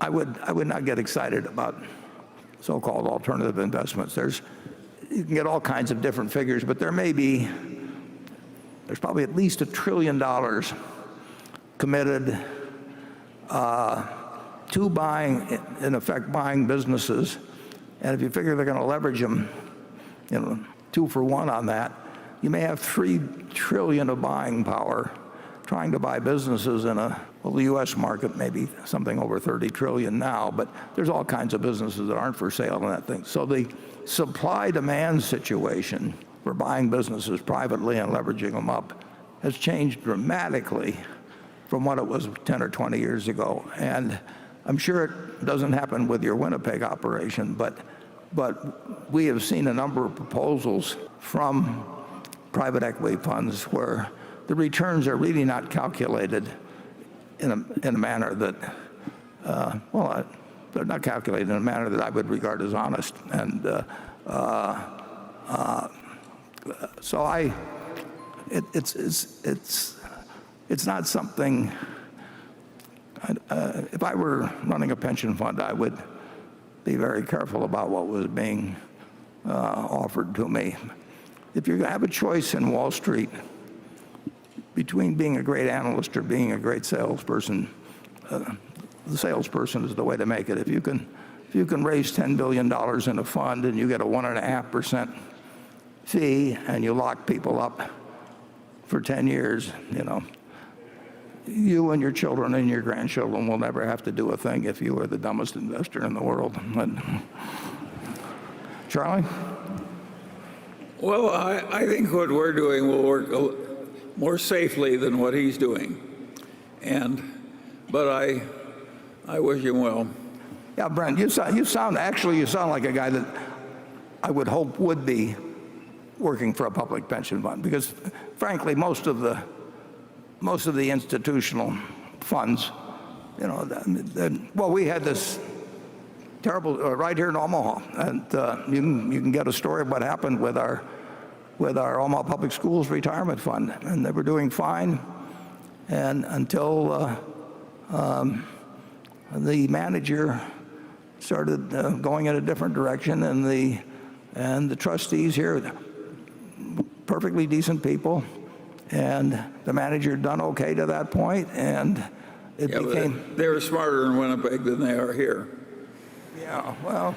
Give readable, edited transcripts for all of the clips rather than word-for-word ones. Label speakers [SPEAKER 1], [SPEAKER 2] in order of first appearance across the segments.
[SPEAKER 1] I would not get excited about so-called alternative investments. You can get all kinds of different figures, but there's probably at least $1 trillion committed to buying, in effect, buying businesses. And if you figure they're going to leverage them, 2 for 1 on that, you may have $3 trillion of buying power trying to buy businesses in the U.S. market, maybe something over 30 trillion now, but there's all kinds of businesses that aren't for sale in that thing. So the supply-demand situation for buying businesses privately and leveraging them up has changed dramatically from what it was 10 or 20 years ago. And I'm sure it doesn't happen with your Winnipeg operation, but we have seen a number of proposals from private equity funds where the returns are really not calculated in a manner that, they're not calculated in a manner that I would regard as honest. And so it's not something. If I were running a pension fund, I would be very careful about what was being offered to me. If you have a choice in Wall Street between being a great analyst or being a great salesperson, the salesperson is the way to make it. If you can raise $10 billion in a fund and you get a 1.5% fee and you lock people up for 10 years, you and your children and your grandchildren will never have to do a thing if you are the dumbest investor in the world. Charlie?
[SPEAKER 2] Well, I think what we're doing will work more safely than what he's doing. But I wish him well.
[SPEAKER 1] Yeah, Brent, you sound like a guy that I would hope would be working for a public pension fund, because frankly, most of the institutional funds, we had this terrible right here in Omaha, and you can get a story of what happened with our Omaha Public Schools retirement fund, and they were doing fine, and until the manager started going in a different direction, and the trustees here, perfectly decent people, and the manager done okay to that point, and it became.
[SPEAKER 2] They were smarter in Winnipeg than they are here.
[SPEAKER 1] Yeah, well,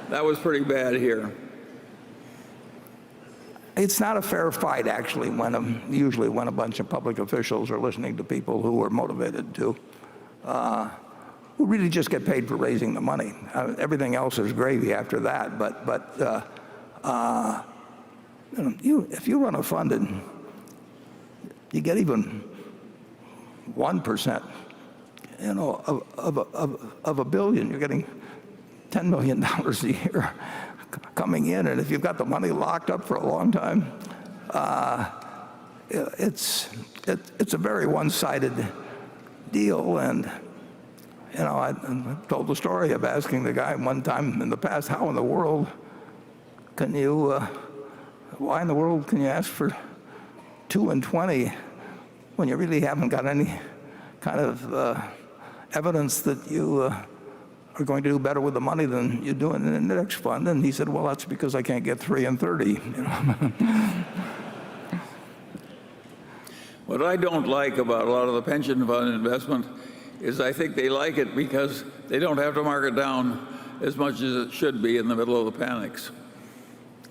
[SPEAKER 2] that was pretty bad here.
[SPEAKER 1] It's not a fair fight, actually, usually when a bunch of public officials are listening to people who are motivated to, who really just get paid for raising the money. Everything else is gravy after that. If you run a fund and you get even 1%, of $1 billion, you're getting $10 million a year coming in, and if you've got the money locked up for a long time, it's a very one-sided deal. And I told the story of asking the guy one time in the past, why in the world can you ask for 2 and 20 when you really haven't got any kind of evidence that you are going to do better with the money than you do in the index fund? And he said, well, that's because I can't get 3 and 30.
[SPEAKER 2] What I don't like about a lot of the pension fund investment is I think they like it because they don't have to mark it down as much as it should be in the middle of the panics.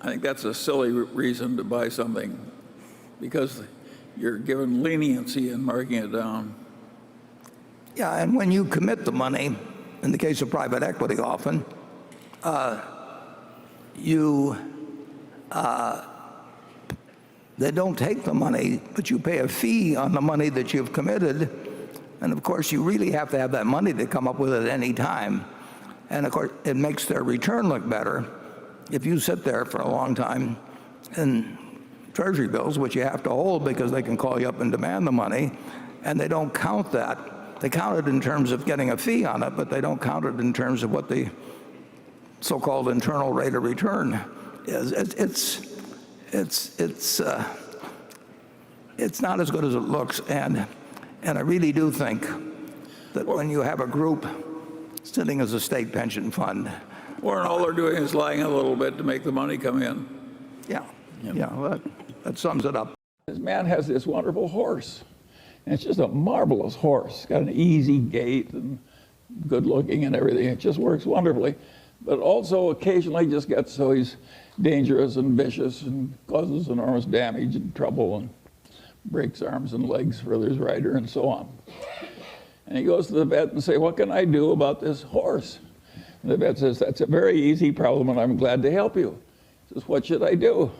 [SPEAKER 2] I think that's a silly reason to buy something, because you're given leniency in marking it down.
[SPEAKER 1] Yeah, and when you commit the money, in the case of private equity often, they don't take the money, but you pay a fee on the money that you've committed. And of course, you really have to have that money to come up with it at any time. And of course, it makes their return look better if you sit there for a long time in treasury bills, which you have to hold because they can call you up and demand the money, and they don't count that. They count it in terms of getting a fee on it, but they don't count it in terms of what the so-called internal rate of return is. It's not as good as it looks, and I really do think that when you have a group sitting as a state pension fund.
[SPEAKER 2] Or all they're doing is lying a little bit to make the money come in.
[SPEAKER 1] Yeah, well, that sums it up.
[SPEAKER 2] This man has this wonderful horse. And it's just a marvelous horse. It's got an easy gait and good looking and everything. It just works wonderfully. But also occasionally just gets so he's dangerous and vicious and causes enormous damage and trouble and breaks arms and legs for his rider and so on. And he goes to the vet and says, "What can I do about this horse?" And the vet says, "That's a very easy problem and I'm glad to help you." He says, "What should I do?"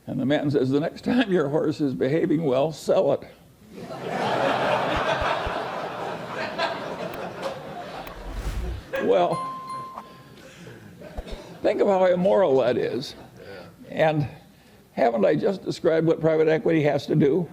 [SPEAKER 2] And the man says, "The next time your horse is behaving well, sell it." Well, think of how immoral that is. And haven't I just described what private equity has to do?